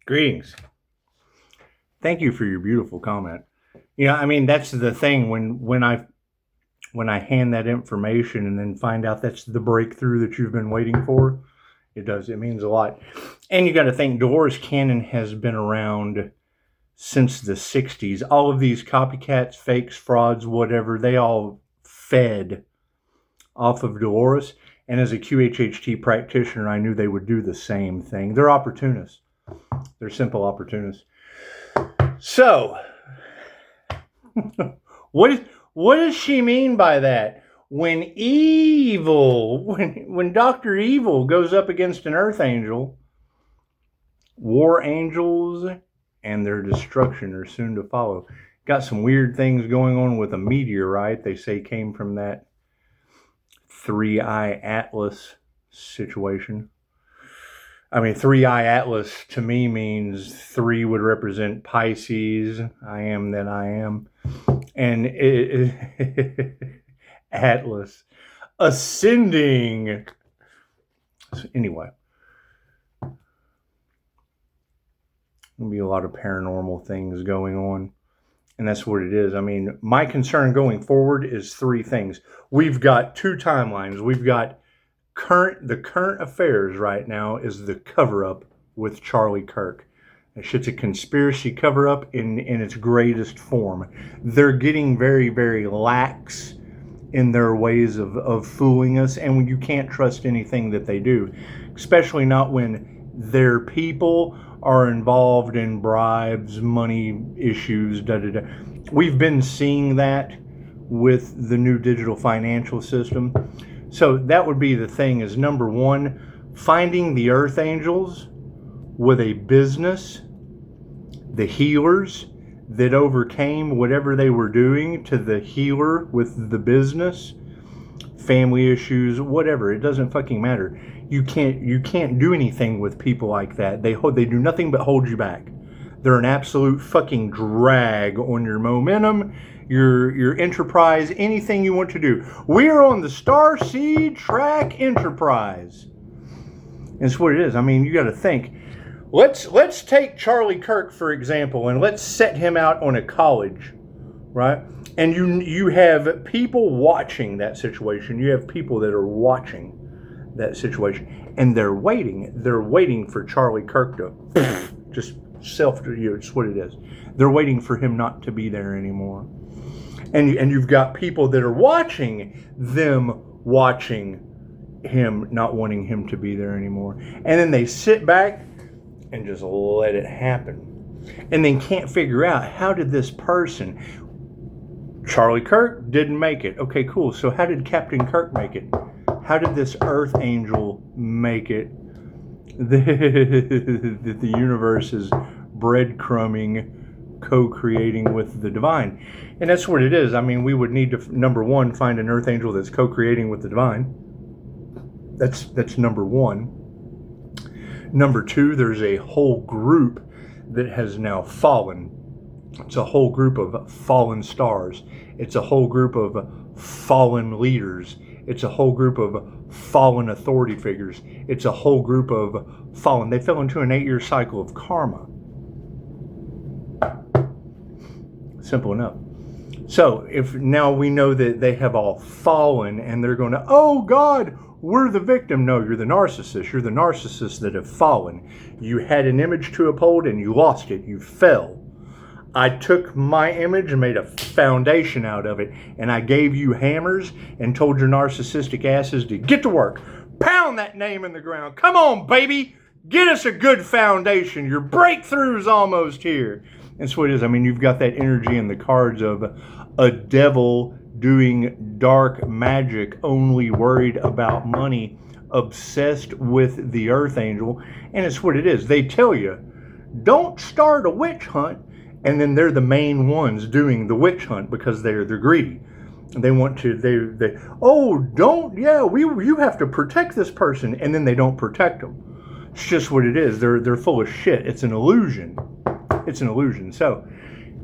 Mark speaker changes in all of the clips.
Speaker 1: Greetings. Thank you for your beautiful comment. I mean, that's the thing when I hand that information and then find out that's the breakthrough that you've been waiting for, it means a lot. And you got to think Dolores Cannon has been around since the 60s. All of these copycats, fakes, frauds, whatever, they all fed off of Dolores. And as a QHHT practitioner, I knew they would do the same thing. They're opportunists. They're simple opportunists. So, what does she mean by that? When Dr. Evil goes up against an earth angel, war angels and their destruction are soon to follow. Got some weird things going on with a meteorite they say came from that 3-eye Atlas situation. I mean, 3-eye Atlas to me means 3 would represent Pisces. I am that I am. And Atlas. Ascending. So anyway. There'll be a lot of paranormal things going on. And that's what it is. I mean, my concern going forward is 3 things. We've got 2 timelines. We've got the current affairs right now is the cover-up with Charlie Kirk. That shit's a conspiracy cover-up in its greatest form. They're getting very, very lax in their ways of fooling us, and you can't trust anything that they do, especially not when their people are involved in bribes, money issues, da-da-da. We've been seeing that with the new digital financial system. So that would be the thing is, number 1, finding the earth angels with a business, the healers that overcame whatever they were doing to the healer with the business, family issues, whatever. It doesn't fucking matter. You can't do anything with people like that. They do nothing but hold you back. They're an absolute fucking drag on your momentum, your enterprise, anything you want to do. We are on the Starseed Track Enterprise. That's what it is. I mean, you got to think. Let's take Charlie Kirk, for example, and let's set him out on a college, right? And you have people watching that situation. You have people that are watching that situation, and they're waiting for Charlie Kirk to just it's what it is. They're waiting for him not to be there anymore. And you've got people that are watching him, not wanting him to be there anymore. And then they sit back and just let it happen. And then can't figure out, how did this person, Charlie Kirk didn't make it. Okay, cool. So how did Captain Kirk make it? How did this earth angel make it? The universe is breadcrumbing, co-creating with the divine. And that's what it is. I mean, we would need to, number 1, find an earth angel that's co-creating with the divine. That's number 1. Number 2, there's a whole group that has now fallen. It's a whole group of fallen stars. It's a whole group of fallen leaders. It's a whole group of fallen authority figures. It's a whole group of fallen. They fell into an 8-year cycle of karma. Simple enough. So if now we know that they have all fallen and they're going to, oh God, we're the victim. No, you're the narcissist. You're the narcissist that have fallen. You had an image to uphold and you lost it. You fell. I took my image and made a foundation out of it, and I gave you hammers and told your narcissistic asses to get to work. Pound that name in the ground. Come on, baby. Get us a good foundation. Your breakthrough's almost here. That's what it is. I mean, you've got that energy in the cards of a devil doing dark magic, only worried about money, obsessed with the earth angel. And it's what it is. They tell you, don't start a witch hunt. And then they're the main ones doing the witch hunt because they're greedy. They want to, you have to protect this person. And then they don't protect them. It's just what it is. They're full of shit. It's an illusion. It's an illusion. So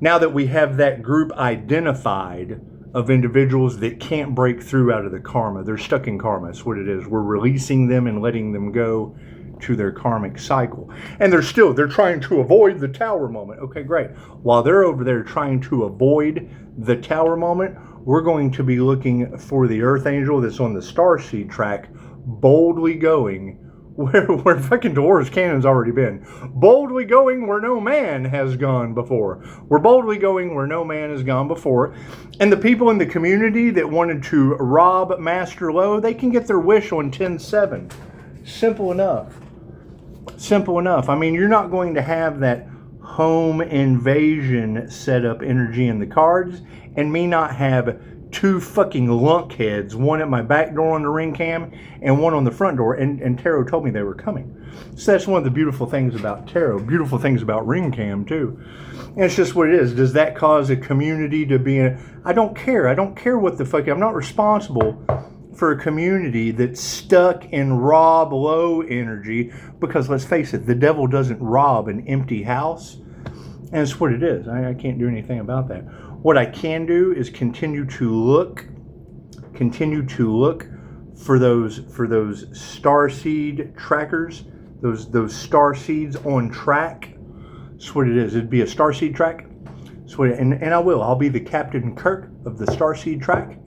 Speaker 1: now that we have that group identified of individuals that can't break through out of the karma, they're stuck in karma. That's what it is. We're releasing them and letting them go to their karmic cycle. And they're trying to avoid the tower moment. Okay, great. While they're over there trying to avoid the tower moment, we're going to be looking for the Earth Angel that's on the Starseed track, boldly going where fucking Dolores Cannon's already been. Boldly going where no man has gone before. We're boldly going where no man has gone before. And the people in the community that wanted to rob Master Lowe, they can get their wish on 10-7. Simple enough. Simple enough. I mean, you're not going to have that home invasion setup energy in the cards, and me not have two fucking lunkheads, one at my back door on the ring cam and one on the front door, and tarot told me they were coming. So that's one of the beautiful things about tarot, beautiful things about ring cam too. And it's just what it is. Does that cause a community to be I don't care what the fuck, I'm not responsible for a community that's stuck in Rob Lowe energy, because let's face it, the devil doesn't rob an empty house, and it's what it is. I can't do anything about that. What I can do is continue to look for those starseed trackers, those star seeds on track. That's what it is. It'd be a starseed track. And I'll be the Captain Kirk of the starseed track.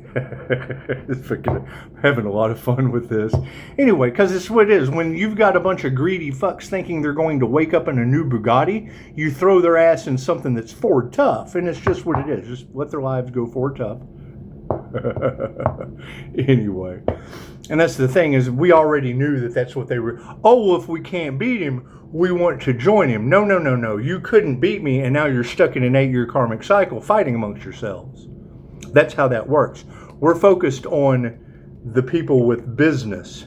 Speaker 1: Fucking having a lot of fun with this. Anyway, because it's what it is. When you've got a bunch of greedy fucks thinking they're going to wake up in a new Bugatti, you throw their ass in something that's Ford tough, and it's just what it is. Just let their lives go Ford tough. Anyway, and that's the thing, is we already knew that's what they were. Oh, well, if we can't beat him, we want to join him. No. You couldn't beat me, and now you're stuck in an 8-year karmic cycle fighting amongst yourselves. That's how that works. We're focused on the people with business,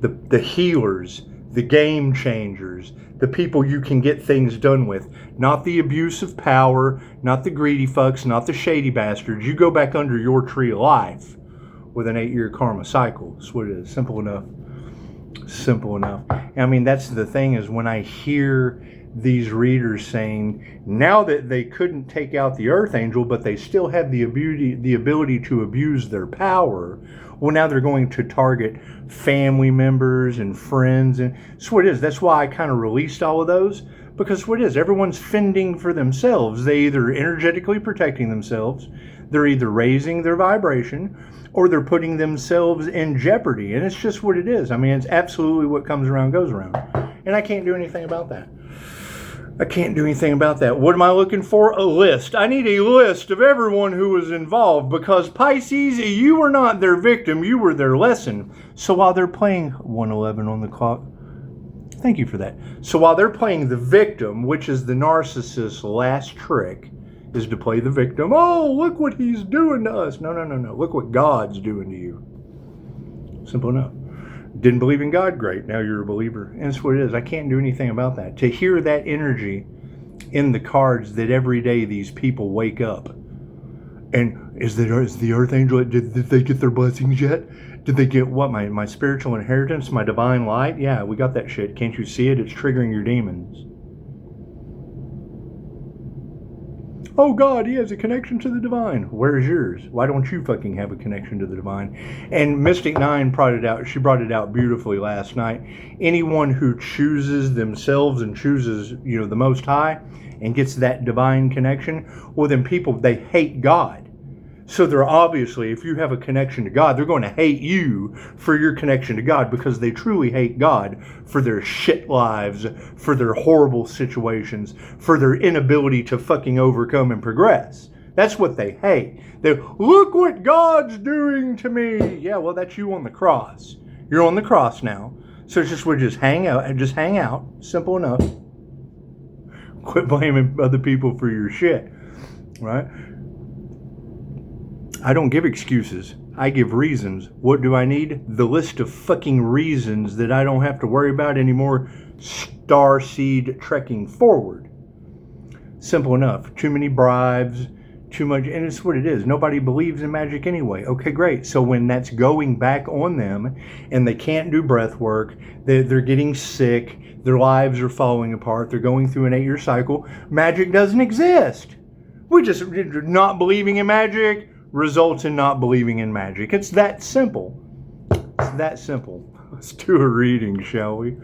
Speaker 1: the healers, the game changers, the people you can get things done with, not the abuse of power, not the greedy fucks, not the shady bastards. You go back under your tree of life with an 8-year karma cycle. That's what it is. Simple enough. Simple enough. I mean, that's the thing, is when I hear these readers saying now that they couldn't take out the Earth Angel, but they still have the ability to abuse their power, well, now they're going to target family members and friends. And that's what it is. That's why I kind of released all of those, because what it is, everyone's fending for themselves. They either energetically protecting themselves, they're either raising their vibration, or they're putting themselves in jeopardy. And it's just what it is. I mean, it's absolutely what comes around goes around. And I can't do anything about that. I can't do anything about that. What am I looking for? A list. I need a list of everyone who was involved, because Pisces, you were not their victim, you were their lesson. So while they're playing 111 on the clock, thank you for that. So while they're playing the victim, which is the narcissist's last trick, is to play the victim. Oh, look what he's doing to us. No. Look what God's doing to you. Simple enough. Didn't believe in God? Great. Now you're a believer. And that's what it is. I can't do anything about that. To hear that energy in the cards, that every day these people wake up. And is the Earth Angel, did they get their blessings yet? Did they get what? My spiritual inheritance? My divine light? Yeah, we got that shit. Can't you see it? It's triggering your demons. Oh God, he has a connection to the divine. Where's yours? Why don't you fucking have a connection to the divine? And Mystic 9 brought it out. She brought it out beautifully last night. Anyone who chooses themselves and chooses, the Most High, and gets that divine connection, well, then people, they hate God. So they're obviously, if you have a connection to God, they're going to hate you for your connection to God, because they truly hate God for their shit lives, for their horrible situations, for their inability to fucking overcome and progress. That's what they hate. Look what God's doing to me. Yeah, well, that's you on the cross. You're on the cross now. So it's just, we'll just hang out. Simple enough. Quit blaming other people for your shit. Right? I don't give excuses. I give reasons. What do I need? The list of fucking reasons that I don't have to worry about anymore starseed trekking forward. Simple enough. Too many bribes, too much, and it's what it is. Nobody believes in magic anyway. Okay, great. So when that's going back on them and they can't do breath work, they're getting sick, their lives are falling apart, they're going through an 8-year cycle, magic doesn't exist. We just not believing in magic results in not believing in magic. It's that simple. It's that simple. Let's do a reading, shall we?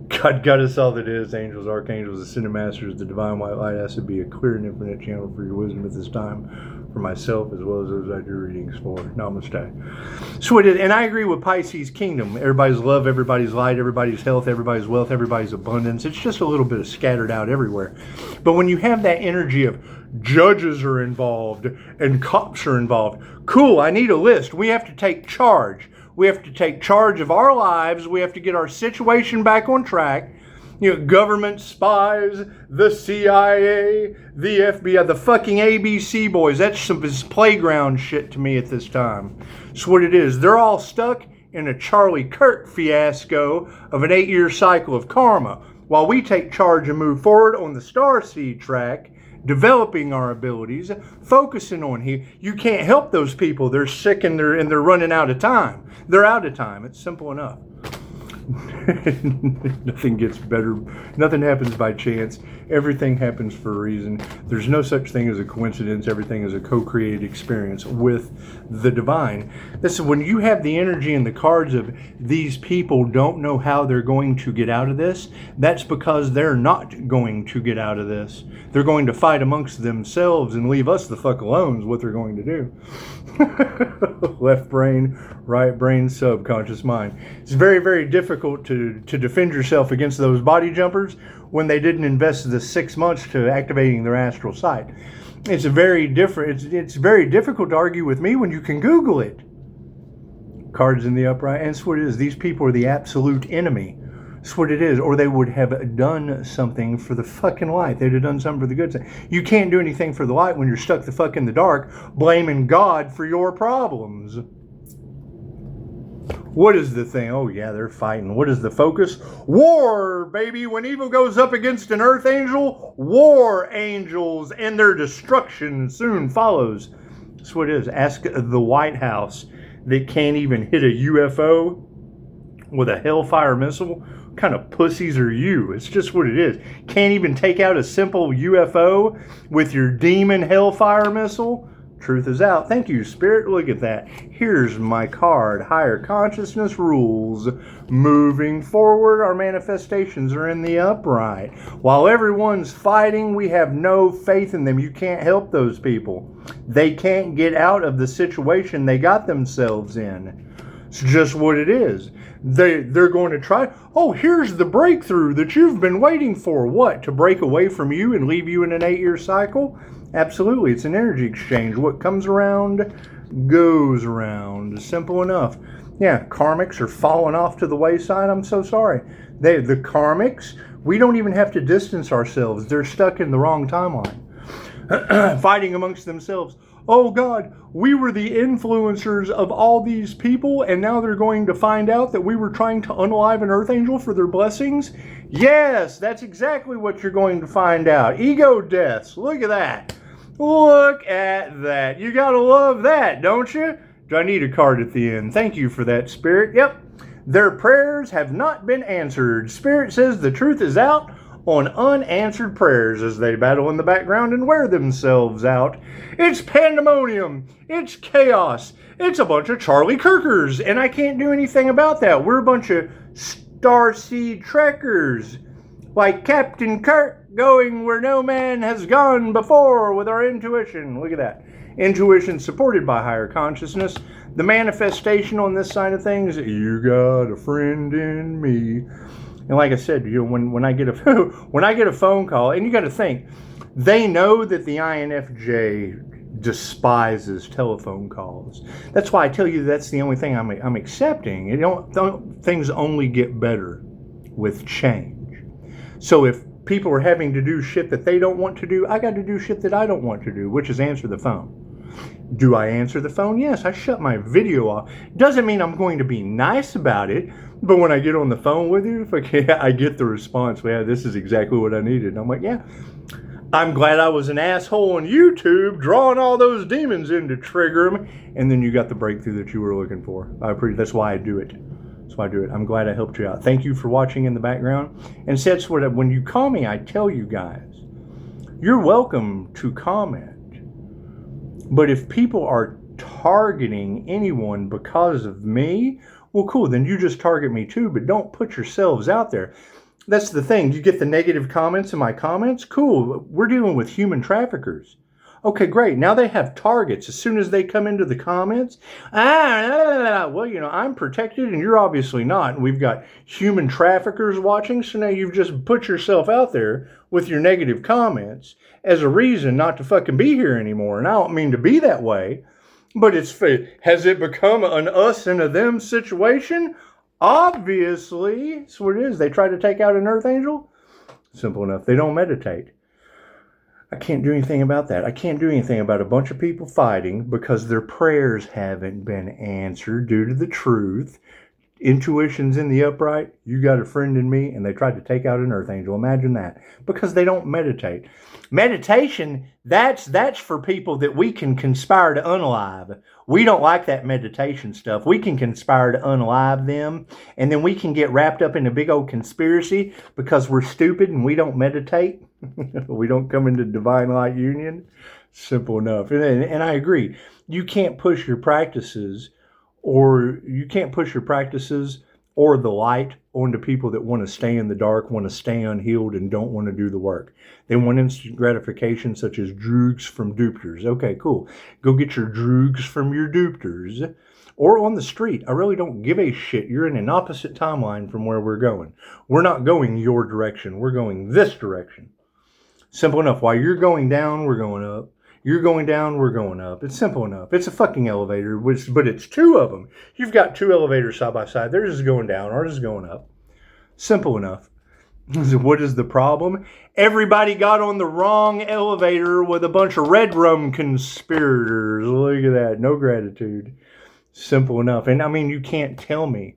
Speaker 1: God got us all that is, angels, archangels, ascended masters, the divine white light has to be a clear and infinite channel for your wisdom at this time, for myself as well as those I do readings for. Namaste. So it is, and I agree with Pisces kingdom. Everybody's love, everybody's light, everybody's health, everybody's wealth, everybody's abundance. It's just a little bit of scattered out everywhere. But when you have that energy of judges are involved and cops are involved, cool, I need a list. We have to take charge. We have to take charge of our lives. We have to get our situation back on track. You know, government spies, the CIA, the FBI, the fucking ABC boys. That's some playground shit to me at this time. That's what it is. They're all stuck in a Charlie Kirk fiasco of an 8-year cycle of karma. While we take charge and move forward on the starseed track, developing our abilities, focusing on here. You can't help those people. They're sick and they're running out of time. They're out of time. It's simple enough. Nothing gets better. Nothing happens by chance. Everything happens for a reason. There's no such thing as a coincidence. Everything is a co-created experience with the divine. This is when you have the energy and the cards of these people don't know how they're going to get out of this. That's because they're not going to get out of this. They're going to fight amongst themselves and leave us the fuck alone is what they're going to do. Left brain, right brain, subconscious mind. It's very, very difficult to defend yourself against those body jumpers when they didn't invest the 6 months to activating their astral sight. It's very difficult to argue with me when you can Google it. Cards in the upright, and that's what it is. These people are the absolute enemy. That's what it is. Or they would have done something for the fucking light. They'd have done something for the good thing. You can't do anything for the light when you're stuck the fuck in the dark, blaming God for your problems. What is the thing? Oh yeah, they're fighting. What is the focus? War, baby. When evil goes up against an earth angel, war angels and their destruction soon follows. That's what it is. Ask the White House that can't even hit a UFO with a Hellfire missile. What kind of pussies are you? It's just what it is. Can't even take out a simple UFO with your demon Hellfire missile? Truth is out. Thank you, Spirit. Look at that. Here's my card. Higher consciousness rules. Moving forward, our manifestations are in the upright. While everyone's fighting, we have no faith in them. You can't help those people. They can't get out of the situation they got themselves in. It's just what it is. They're going to try. Oh, here's the breakthrough that you've been waiting for. What? To break away from you and leave you in an 8-year cycle? Absolutely. It's an energy exchange. What comes around goes around. Simple enough. Yeah, karmics are falling off to the wayside. I'm so sorry. The karmics, we don't even have to distance ourselves. They're stuck in the wrong timeline. Fighting amongst themselves. Oh God, we were the influencers of all these people, and now they're going to find out that we were trying to unalive an earth angel for their blessings? Yes, that's exactly what you're going to find out. Ego deaths. Look at that. Look at that. You gotta love that, don't you? Do I need a card at the end? Thank you for that, Spirit. Yep. Their prayers have not been answered. Spirit says the truth is out on unanswered prayers as they battle in the background and wear themselves out. It's pandemonium. It's chaos. It's a bunch of Charlie Kirkers, and I can't do anything about that. We're a bunch of starseed trekkers, like Captain Kirk going where no man has gone before with our intuition. Look at that. Intuition supported by higher consciousness. The manifestation on this side of things, you got a friend in me. And like I said, you know, when I get a phone call, and you got to think, they know that the INFJ despises telephone calls. That's why I tell you that's the only thing I'm accepting. Things only get better with change. So if people are having to do shit that they don't want to do, I got to do shit that I don't want to do, which is answer the phone. Do I answer the phone? Yes, I shut my video off. Doesn't mean I'm going to be nice about it, but when I get on the phone with you, I get the response, yeah, this is exactly what I needed. And I'm like, yeah, I'm glad I was an asshole on YouTube drawing all those demons in to trigger them, and then you got the breakthrough that you were looking for. That's why I do it. That's why I do it. I'm glad I helped you out. Thank you for watching in the background. And that's what, when you call me, I tell you guys, you're welcome to comment. But if people are targeting anyone because of me, Well, cool, then you just target me too, but don't put yourselves out there. That's the thing. You get the negative comments in my comments? Cool. We're dealing with human traffickers. Okay, great. Now they have targets. As soon as they come into the comments, well, I'm protected and you're obviously not. And we've got human traffickers watching. So now you've just put yourself out there with your negative comments as a reason not to fucking be here anymore. And I don't mean to be that way, but has it become an us and a them situation? Obviously, that's what it is. They try to take out an earth angel. Simple enough. They don't meditate. I can't do anything about that. I can't do anything about a bunch of people fighting because their prayers haven't been answered due to the truth. Intuition's in the upright. You got a friend in me, and they tried to take out an earth angel. Imagine that. Because they don't meditate. Meditation, that's for people that we can conspire to unalive. We don't like that meditation stuff. We can conspire to unalive them, and then we can get wrapped up in a big old conspiracy because we're stupid and we don't meditate. We don't come into divine light union. Simple enough. And I agree. You can't push your practices or the light onto people that want to stay in the dark, want to stay unhealed, and don't want to do the work. They want instant gratification, such as drugs from dupters. Okay, cool. Go get your drugs from your dupters. Or on the street. I really don't give a shit. You're in an opposite timeline from where we're going. We're not going your direction. We're going this direction. Simple enough. While you're going down, we're going up. You're going down, we're going up. It's simple enough. It's a fucking elevator, but it's two of them. You've got two elevators side by side. Theirs is going down, ours is going up. Simple enough. What is the problem? Everybody got on the wrong elevator with a bunch of red rum conspirators. Look at that. No gratitude. Simple enough. And I mean, you can't tell me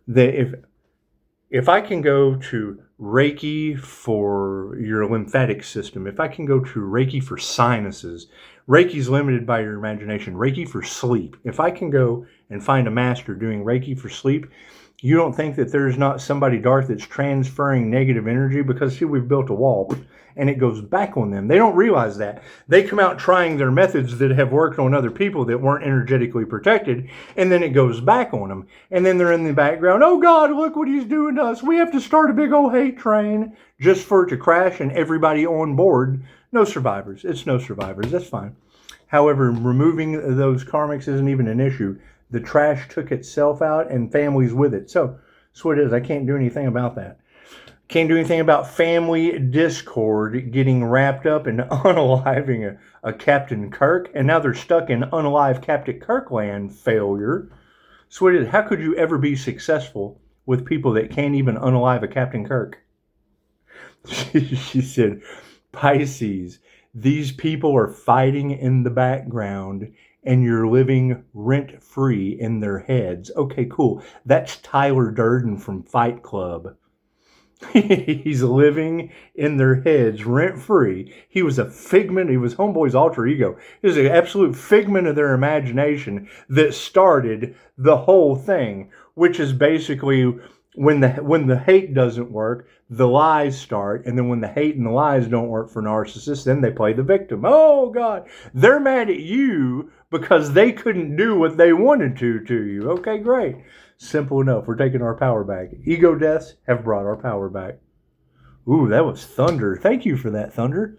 Speaker 1: that if I can go to Reiki for your lymphatic system, if I can go to Reiki for sinuses, Reiki's limited by your imagination. Reiki for sleep. If I can go and find a master doing Reiki for sleep, you don't think that there's not somebody dark that's transferring negative energy? Because see, we've built a wall and it goes back on them. They don't realize that. They come out trying their methods that have worked on other people that weren't energetically protected, and then it goes back on them. And then they're in the background, oh God, look what he's doing to us. We have to start a big old hate train just for it to crash and everybody on board. No survivors. It's no survivors. That's fine. However, removing those karmics isn't even an issue. The trash took itself out and families with it. So that's what it is. I can't do anything about that. Can't do anything about family discord getting wrapped up in unaliving a Captain Kirk. And now they're stuck in unalive Captain Kirkland failure. So what it is. How could you ever be successful with people that can't even unalive a Captain Kirk? She said, Pisces, these people are fighting in the background and you're living rent-free in their heads. Okay, cool. That's Tyler Durden from Fight Club. He's living in their heads rent-free. He was a figment. He was Homeboy's alter ego. He was an absolute figment of their imagination that started the whole thing, which is basically when the hate doesn't work, the lies start, and then when the hate and the lies don't work for narcissists, then they play the victim. Oh, God. They're mad at you because they couldn't do what they wanted to you. Okay, great. Simple enough. We're taking our power back. Ego deaths have brought our power back. Ooh, that was thunder. Thank you for that, thunder.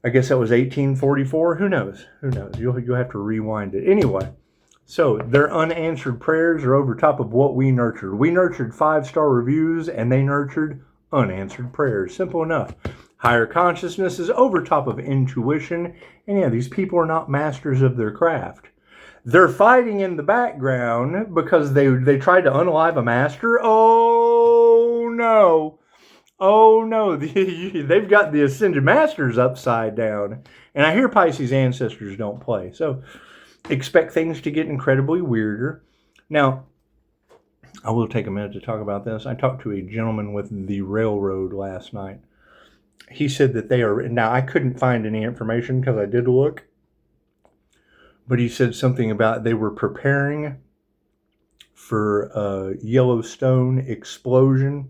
Speaker 1: I guess that was 1844. Who knows? Who knows? You'll have to rewind it. Anyway, so their unanswered prayers are over top of what we nurtured. We nurtured 5-star reviews, and they nurtured unanswered prayers. Simple enough. Higher consciousness is over top of intuition. And yeah, these people are not masters of their craft. They're fighting in the background because they tried to unalive a master. Oh, no. Oh, no. They've got the Ascended Masters upside down. And I hear Pisces ancestors don't play. So expect things to get incredibly weirder. Now, I will take a minute to talk about this. I talked to a gentleman with the railroad last night. He said that they are... Now, I couldn't find any information because I did look. But he said something about they were preparing for a Yellowstone explosion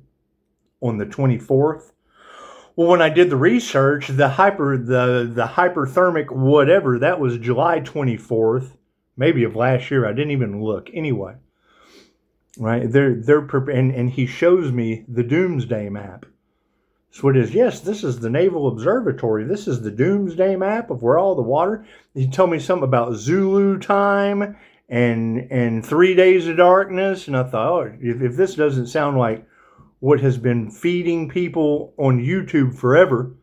Speaker 1: on the 24th. Well, when I did the research, the hyperthermic whatever, that was July 24th, maybe of last year. I didn't even look. Anyway, right? And he shows me the doomsday map. So it is, yes, this is the Naval Observatory. This is the doomsday map of where all the water. He told me something about Zulu time and 3 days of darkness. And I thought, oh, if this doesn't sound like what has been feeding people on YouTube forever,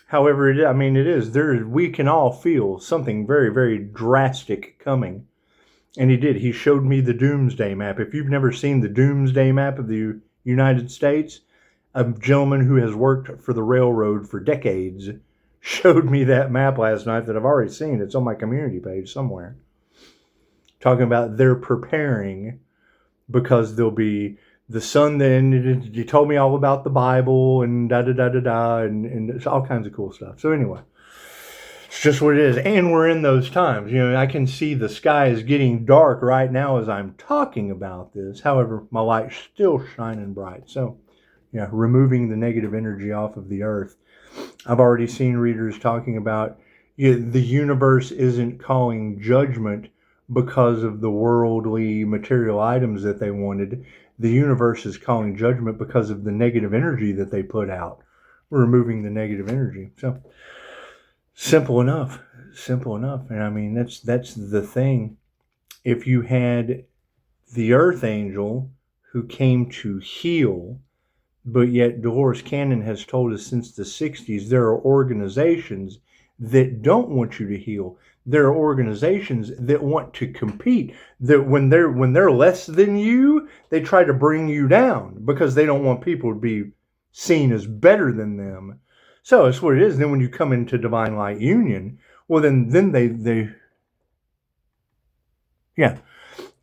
Speaker 1: however, it is. We can all feel something very, very drastic coming. And he did. He showed me the doomsday map. If you've never seen the doomsday map of the United States, a gentleman who has worked for the railroad for decades showed me that map last night that I've already seen. It's on my community page somewhere. Talking about they're preparing because there'll be the sun. Then he told me all about the Bible and da-da-da-da-da and it's all kinds of cool stuff. So anyway, it's just what it is. And we're in those times. I can see the sky is getting dark right now as I'm talking about this. However, my light's still shining bright. So yeah, removing the negative energy off of the earth. I've already seen readers talking about the universe isn't calling judgment because of the worldly material items that they wanted. The universe is calling judgment because of the negative energy that they put out. We're removing the negative energy. So simple enough. And that's the thing. If you had the earth angel who came to heal, but yet Dolores Cannon has told us since the 60s there are organizations that don't want you to heal. There are organizations that want to compete. That when they're less than you, they try to bring you down because they don't want people to be seen as better than them. So that's what it is. Then when you come into Divine Light Union, well then they yeah.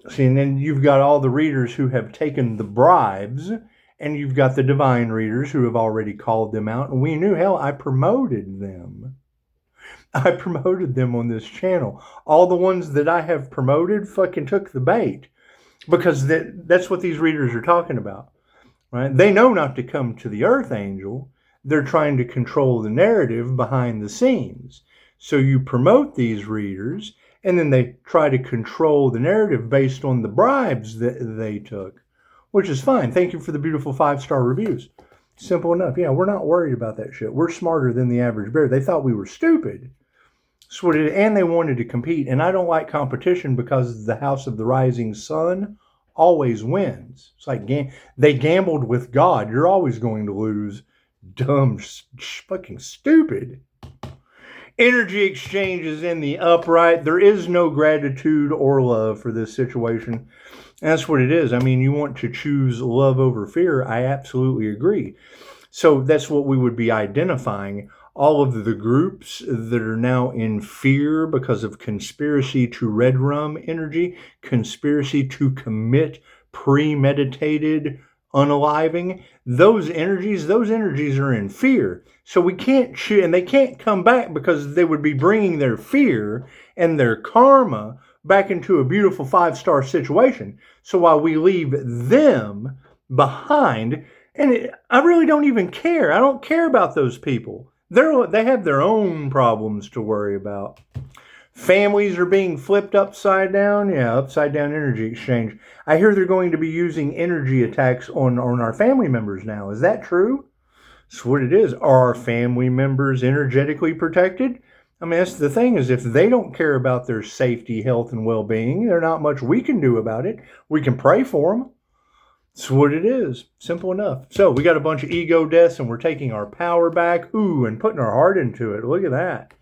Speaker 1: See, and then you've got all the readers who have taken the bribes. And you've got the divine readers who have already called them out. And we knew, hell, I promoted them. I promoted them on this channel. All the ones that I have promoted fucking took the bait. Because that's what these readers are talking about. Right? They know not to come to the earth angel. They're trying to control the narrative behind the scenes. So you promote these readers, and then they try to control the narrative based on the bribes that they took. Which is fine. Thank you for the beautiful 5-star reviews. Simple enough. Yeah, we're not worried about that shit. We're smarter than the average bear. They thought we were stupid. And they wanted to compete. And I don't like competition because the House of the Rising Sun always wins. It's like they gambled with God. You're always going to lose. Dumb, fucking stupid. Energy exchange is in the upright. There is no gratitude or love for this situation. That's what it is. You want to choose love over fear. I absolutely agree. So that's what we would be identifying. All of the groups that are now in fear because of conspiracy to red rum energy, conspiracy to commit premeditated unaliving, those energies are in fear. So we can't choose, and they can't come back because they would be bringing their fear and their karma back into a beautiful 5-star situation. So while we leave them behind, and I really don't even care. I don't care about those people. They have their own problems to worry about. Families are being flipped upside down. Yeah, upside down energy exchange. I hear they're going to be using energy attacks on our family members now. Is that true? That's what it is. Are our family members energetically protected? That's the thing, is if they don't care about their safety, health, and well-being, there's not much we can do about it. We can pray for them. That's what it is. Simple enough. So we got a bunch of ego deaths, and we're taking our power back. Ooh, and putting our heart into it. Look at that.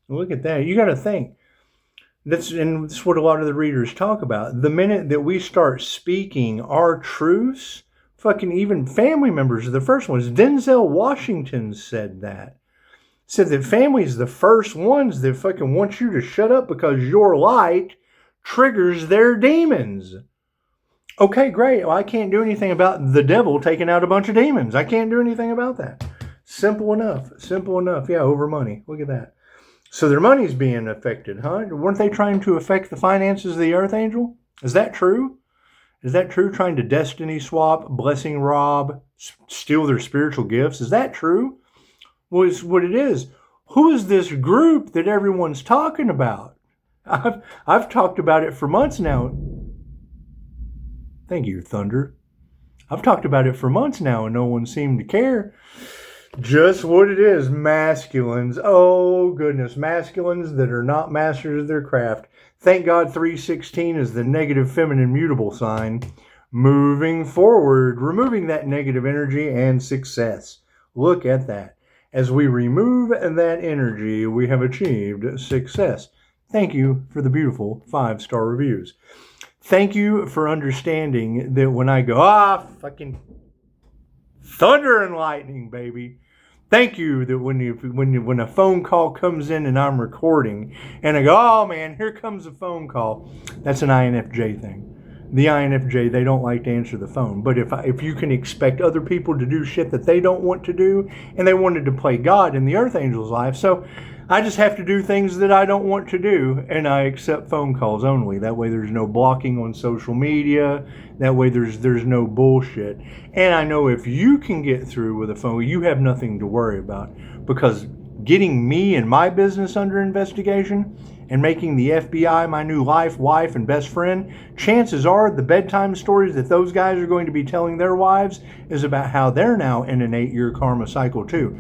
Speaker 1: Look at that. You got to think. That's what a lot of the readers talk about. The minute that we start speaking our truths, fucking even family members are the first ones. Denzel Washington said that. Said that family's the first ones that fucking want you to shut up because your light triggers their demons. Okay, great. Well, I can't do anything about the devil taking out a bunch of demons. I can't do anything about that. Simple enough. Simple enough. Yeah, over money. Look at that. So their money's being affected, huh? Weren't they trying to affect the finances of the Earth Angel? Is that true? Is that true? Trying to destiny swap, blessing rob, steal their spiritual gifts? Is that true? Well, it's what it is. Who is this group that everyone's talking about? I've talked about it for months now. Thank you, Thunder. I've talked about it for months now and no one seemed to care. Just what it is, masculines. Oh, goodness, masculines that are not masters of their craft. Thank God 316 is the negative feminine mutable sign. Moving forward, removing that negative energy and success. Look at that. As we remove that energy, we have achieved success. Thank you for the beautiful 5-star reviews. Thank you for understanding that when I go, fucking thunder and lightning, baby. Thank you that when a phone call comes in and I'm recording and I go, oh man, here comes a phone call. That's an INFJ thing. The INFJ, they don't like to answer the phone. But if you can expect other people to do shit that they don't want to do, and they wanted to play God in the Earth Angel's life, so I just have to do things that I don't want to do, and I accept phone calls only. That way there's no blocking on social media. That way there's no bullshit. And I know if you can get through with a phone, you have nothing to worry about. Because getting me and my business under investigation and making the FBI my new life, wife, and best friend, chances are the bedtime stories that those guys are going to be telling their wives is about how they're now in an 8-year karma cycle too.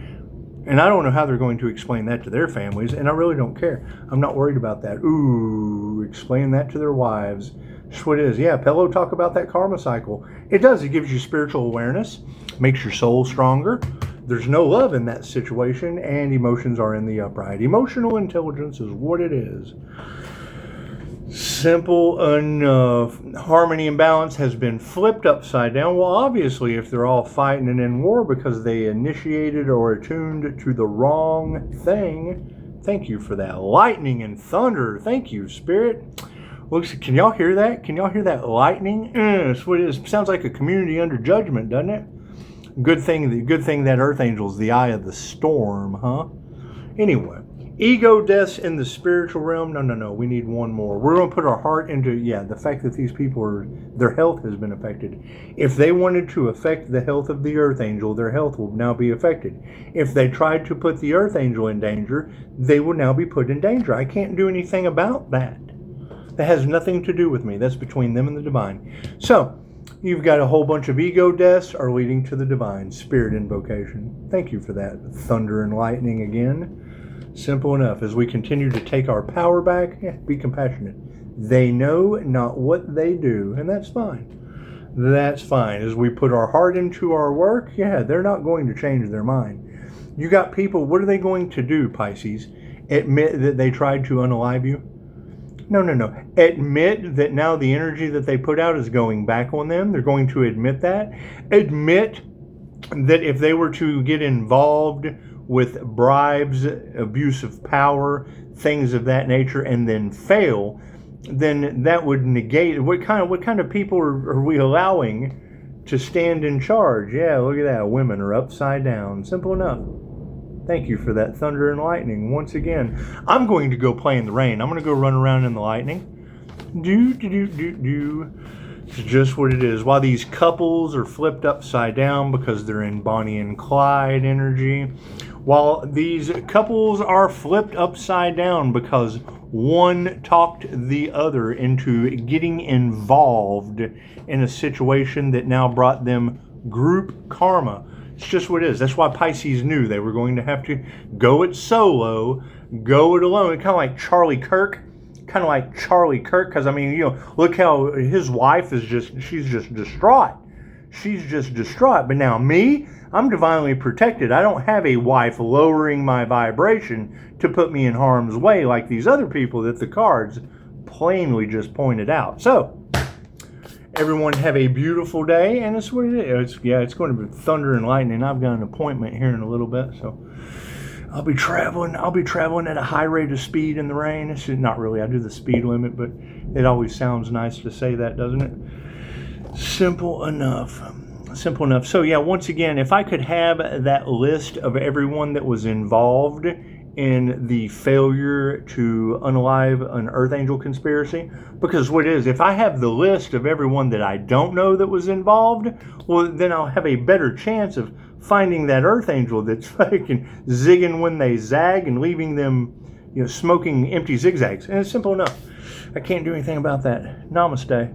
Speaker 1: And I don't know how they're going to explain that to their families, and I really don't care. I'm not worried about that. Ooh, explain that to their wives. That's what it is. Yeah, Pello talk about that karma cycle. It does. It gives you spiritual awareness, makes your soul stronger. There's no love in that situation, and emotions are in the upright. Emotional intelligence is what it is. Simple enough. Harmony and balance has been flipped upside down. Well, obviously, if they're all fighting and in war because they initiated or attuned to the wrong thing. Thank you for that. Lightning and thunder. Thank you, Spirit. Looks, can y'all hear that? Can y'all hear that lightning? That's what it is. Sounds like a community under judgment, doesn't it? Good thing that Earth Angel's the eye of the storm, huh? Anyway, ego deaths in the spiritual realm. No. We need one more. We're going to put our heart into, the fact that these people their health has been affected. If they wanted to affect the health of the Earth Angel, their health will now be affected. If they tried to put the Earth Angel in danger, they will now be put in danger. I can't do anything about that. That has nothing to do with me. That's between them and the divine. So, you've got a whole bunch of ego deaths are leading to the divine spirit invocation. Thank you for that. Thunder and lightning again. Simple enough. As we continue to take our power back, be compassionate. They know not what they do, and that's fine. That's fine. As we put our heart into our work, they're not going to change their mind. You got people, what are they going to do, Pisces? Admit that they tried to unalive you? No. Admit that now the energy that they put out is going back on them. They're going to admit that. Admit that if they were to get involved with bribes, abuse of power, things of that nature, and then fail, then that would negate. What kind of people are we allowing to stand in charge? Yeah, look at that. Women are upside down. Simple enough. Thank you for that thunder and lightning. Once again, I'm going to go play in the rain. I'm going to go run around in the lightning. Do. It's just what it is. While these couples are flipped upside down because they're in Bonnie and Clyde energy, while these couples are flipped upside down because one talked the other into getting involved in a situation that now brought them group karma. It's just what it is. That's why Pisces knew they were going to have to go it solo, go it alone. Kind of like Charlie Kirk. Because, look how his wife she's just distraught. She's just distraught. But now me, I'm divinely protected. I don't have a wife lowering my vibration to put me in harm's way like these other people that the cards plainly just pointed out. So, everyone have a beautiful day, and it's what it is. It's going to be thunder and lightning. I've got an appointment here in a little bit, so I'll be traveling at a high rate of speed in the rain. It's not really. I do the speed limit, but it always sounds nice to say that, doesn't it? Simple enough. So once again, if I could have that list of everyone that was involved in the failure to unalive an Earth Angel conspiracy, because what it is, if I have the list of everyone that I don't know that was involved, well, then I'll have a better chance of finding that Earth Angel that's fucking zigging when they zag and leaving them, smoking empty zigzags. And it's simple enough. I can't do anything about that. Namaste.